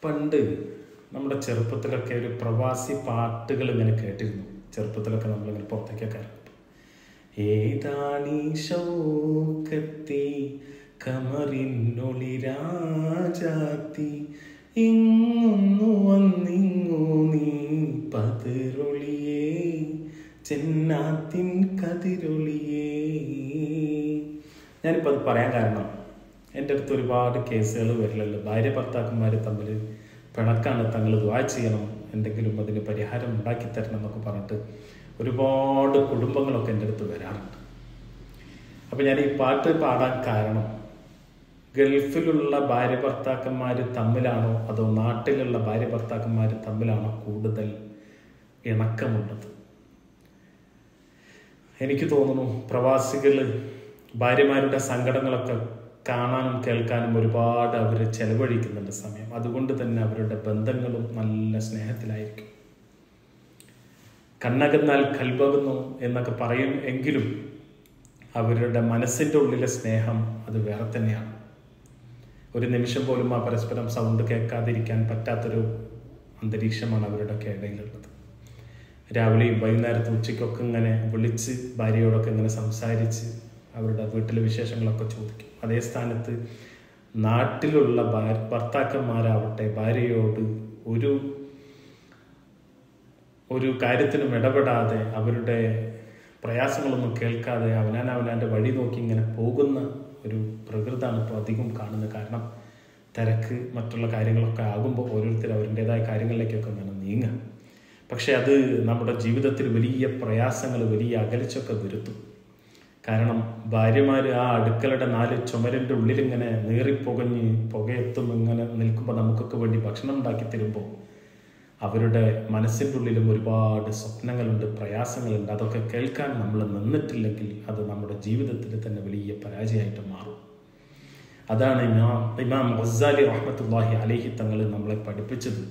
പണ്ട് നമ്മുടെ ചെറുപ്പത്തിലൊക്കെ ഒരു പ്രവാസി പാട്ടുകൾ ഇങ്ങനെ കേട്ടിരുന്നു. ചെറുപ്പത്തിലൊക്കെ നമ്മളിങ്ങനെ പുറത്തേക്കൊക്കെ ഇറങ്ങും. ഏതാണീ ശൗക്കത്തി കമറിനൊളി രാജാത്തി, ഇങ്ങൊന്നു വന്നിങ്ങു നീ പതിരൊളിയേ ചെന്നാത്തിൻ കതിരൊളിയേ. ഞാനിപ്പോൾ അത് പറയാൻ കാരണം, എൻ്റെ അടുത്ത് ഒരുപാട് കേസുകൾ വരില്ലല്ലോ. ഭാര്യ ഭർത്താക്കന്മാർ തമ്മിൽ പിണക്കാണ്, തങ്ങൾ ദുആ ചെയ്യണം, എന്തെങ്കിലും അതിന് പരിഹാരം ഉണ്ടാക്കി തരണം എന്നൊക്കെ പറഞ്ഞിട്ട് ഒരുപാട് കുടുംബങ്ങളൊക്കെ എൻ്റെ അടുത്ത് വരാറുണ്ട്. അപ്പം ഞാൻ ഈ പാട്ട് പാടാൻ കാരണം, ഗൾഫിലുള്ള ഭാര്യ ഭർത്താക്കന്മാർ തമ്മിലാണോ അതോ നാട്ടിലുള്ള ഭാര്യ ഭർത്താക്കന്മാർ തമ്മിലാണോ കൂടുതൽ ഇണക്കമുള്ളത്? എനിക്ക് തോന്നുന്നു പ്രവാസികൾ ഭാര്യമാരുടെ സങ്കടങ്ങളൊക്കെ കാണാനും കേൾക്കാനും ഒരുപാട് അവർ ചെലവഴിക്കുന്നുണ്ട് സമയം. അതുകൊണ്ട് തന്നെ അവരുടെ ബന്ധങ്ങളും നല്ല സ്നേഹത്തിലായിരിക്കും. കണ്ണകന്നാൽ കൽബകുന്നു എന്നൊക്കെ പറയും എങ്കിലും അവരുടെ മനസ്സിൻ്റെ ഉള്ളിലെ സ്നേഹം അത് വേറെ തന്നെയാണ്. ഒരു നിമിഷം പോലും ആ പരസ്പരം സൗണ്ട് കേൾക്കാതിരിക്കാൻ പറ്റാത്തൊരു അന്തരീക്ഷമാണ് അവരുടെയൊക്കെ ഇടയിലുള്ളത്. രാവിലെയും വൈകുന്നേരത്തും ഉച്ചയ്ക്കൊക്കെ ഇങ്ങനെ വിളിച്ച് ഭാര്യയോടൊക്കെ ഇങ്ങനെ സംസാരിച്ച് അവരുടെ വീട്ടിലെ വിശേഷങ്ങളൊക്കെ ചോദിക്കും. അതേ സ്ഥാനത്ത് നാട്ടിലുള്ള ഭർത്താക്കന്മാരാവട്ടെ ഭാര്യയോട് ഒരു കാര്യത്തിനും ഇടപെടാതെ, അവരുടെ പ്രയാസങ്ങളൊന്നും കേൾക്കാതെ അവനാൻ്റെ വഴി നോക്കി ഇങ്ങനെ പോകുന്ന ഒരു പ്രകൃതമാണ് ഇപ്പോൾ അധികം കാണുന്നത്. കാരണം തിരക്ക് മറ്റുള്ള കാര്യങ്ങളൊക്കെ ആകുമ്പോൾ ഓരോരുത്തർ അവരുടേതായ കാര്യങ്ങളിലേക്കൊക്കെ ഇങ്ങനെ നീങ്ങുക. പക്ഷെ അത് നമ്മുടെ ജീവിതത്തിൽ വലിയ പ്രയാസങ്ങൾ, വലിയ അകൽച്ചയൊക്കെ വരുത്തും. കാരണം ഭാര്യമാർ ആ അടുക്കളയുടെ 4 ചുമരിൻ്റെ ഉള്ളിലിങ്ങനെ നീറിപ്പുകഞ്ഞ് പുകയെത്തും ഇങ്ങനെ നിൽക്കുമ്പോൾ നമുക്കൊക്കെ വേണ്ടി ഭക്ഷണം ഉണ്ടാക്കി തരുമ്പോൾ അവരുടെ മനസ്സിൻ്റെ ഉള്ളിലും ഒരുപാട് സ്വപ്നങ്ങളുണ്ട്, പ്രയാസങ്ങളുണ്ട്. അതൊക്കെ കേൾക്കാൻ നമ്മൾ നിന്നിട്ടില്ലെങ്കിൽ അത് നമ്മുടെ ജീവിതത്തിൽ തന്നെ വലിയ പരാജയമായിട്ട് മാറും. അതാണ് ഇമാം ഗസാലി റഹ്മത്തുള്ളാഹി അലൈഹി തങ്ങൾ നമ്മളെ പഠിപ്പിച്ചത്.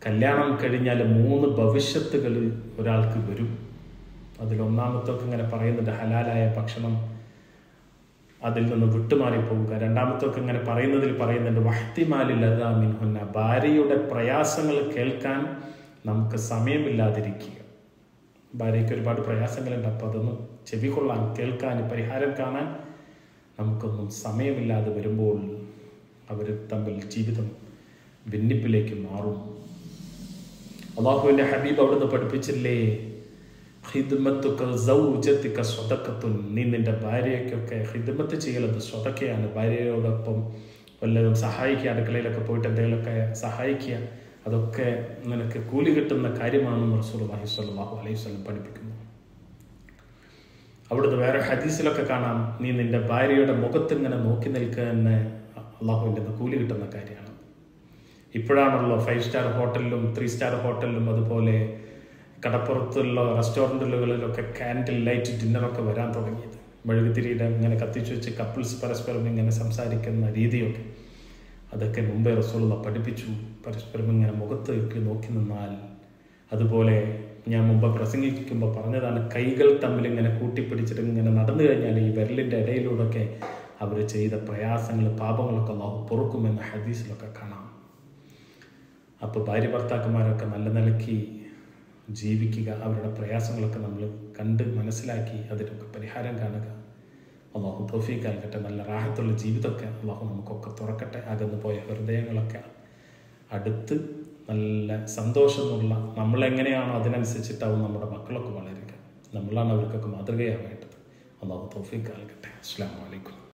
കല്യാണം കഴിഞ്ഞാൽ 3 ഭവിഷ്യത്തുകൾ ഒരാൾക്ക് വരും. അതിലൊന്നാമത്തൊക്കെ ഇങ്ങനെ പറയുന്നുണ്ട്, ഹലാലായ ഭക്ഷണം അതിൽ നിന്ന് വിട്ടുമാറി പോവുക. രണ്ടാമത്തൊക്കെ ഇങ്ങനെ പറയുന്നുണ്ട് വഹ്തിമാലിൽ അദാ മിൻഹുന്ന, ഭാര്യയുടെ പ്രയാസങ്ങൾ കേൾക്കാൻ നമുക്ക് സമയമില്ലാതിരിക്കുക. ഭാര്യയ്ക്ക് ഒരുപാട് പ്രയാസങ്ങളുണ്ട്, അപ്പോൾ അതൊന്നും ചെവികൊള്ളാൻ, കേൾക്കാൻ, പരിഹാരം കാണാൻ നമുക്കൊന്നും സമയമില്ലാതെ വരുമ്പോൾ അവർ തമ്മിൽ ജീവിതം ഭിന്നിപ്പിലേക്ക് മാറും. അല്ലാഹുവിൻ്റെ ഹബീബ് അവിടുന്ന് പഠിപ്പിച്ചില്ലേ, ഖിദ്മത്തുക സൗജതിക സ്വദഖത്തുൻ, നീ നിന്റെ ഭാര്യയ്ക്കൊക്കെ ഖിദ്മത്ത് ചെയ്യലത് സ്വദഖയാണ്. ഭാര്യയോടൊപ്പം വല്ലതും സഹായിക്കുക, അടുക്കളയിലൊക്കെ പോയിട്ട് എന്തെങ്കിലുമൊക്കെ സഹായിക്കുക, അതൊക്കെ നിനക്ക് കൂലി കിട്ടുന്ന കാര്യമാണെന്ന് റസൂലുള്ളാഹി സ്വല്ലല്ലാഹു അലൈഹി വസല്ലം പഠിപ്പിക്കുന്നു. അവിടുന്ന് വേറെ ഹദീസിലൊക്കെ കാണാം, നീ നിന്റെ ഭാര്യയുടെ മുഖത്ത് ഇങ്ങനെ നോക്കി നിൽക്കുക തന്നെ അള്ളാഹുവിൻ്റെ കൂലി കിട്ടുന്ന കാര്യമാണ്. ഇപ്പോഴാണല്ലോ 5 സ്റ്റാർ ഹോട്ടലിലും 3 സ്റ്റാർ ഹോട്ടലിലും അതുപോലെ കടപ്പുറത്തുള്ള റെസ്റ്റോറൻറ്റുകളിലൊക്കെ കാൻഡിൽ ലൈറ്റ് ഡിന്നറൊക്കെ വരാൻ തുടങ്ങിയത്. മെഴുകുതിരിയുടെ ഇങ്ങനെ കത്തിച്ചു വെച്ച് കപ്പിൾസ് പരസ്പരം ഇങ്ങനെ സംസാരിക്കുന്ന രീതിയൊക്കെ, അതൊക്കെ മുമ്പേ റസൂലുള്ളാഹി പഠിപ്പിച്ചു. പരസ്പരം ഇങ്ങനെ മുഖത്തേക്ക് നോക്കി നിന്നാൽ, അതുപോലെ ഞാൻ മുമ്പ് പ്രസംഗിക്കുമ്പോൾ പറഞ്ഞതാണ്, കൈകൾ തമ്മിൽ ഇങ്ങനെ കൂട്ടിപ്പിടിച്ചിട്ട് ഇങ്ങനെ നടന്നു കഴിഞ്ഞാൽ ഈ വിരലിൻ്റെ ഇടയിലൂടെയൊക്കെ അവർ ചെയ്ത പ്രയാസങ്ങൾ, പാപങ്ങളൊക്കെ അല്ലാഹു പൊറുക്കുമെന്ന് ഹദീസിലൊക്കെ കാണാം. അപ്പോൾ ഭാര്യ ഭർത്താക്കന്മാരൊക്കെ നല്ല നിലയ്ക്ക് ജീവിക്കുക, അവരുടെ പ്രയാസങ്ങളൊക്കെ നമ്മൾ കണ്ട് മനസ്സിലാക്കി അതിനൊക്കെ പരിഹാരം കാണുക. അല്ലാഹു തൗഫീഖ് നൽകട്ടെ. നല്ല റാഹത്തുള്ള ജീവിതമൊക്കെ അല്ലാഹു നമുക്കൊക്കെ തുറക്കട്ടെ. അകന്നു പോയ ഹൃദയങ്ങളൊക്കെ അടുത്ത് നല്ല സന്തോഷമുള്ള, നമ്മളെങ്ങനെയാണോ അതിനനുസരിച്ചിട്ടാവും നമ്മുടെ മക്കളൊക്കെ വളരുക. നമ്മളാണ് അവർക്കൊക്കെ മാതൃകയാവേണ്ടത്. അല്ലാഹു തൗഫീഖ് നൽകട്ടെ. അസ്സലാമു അലൈക്കും.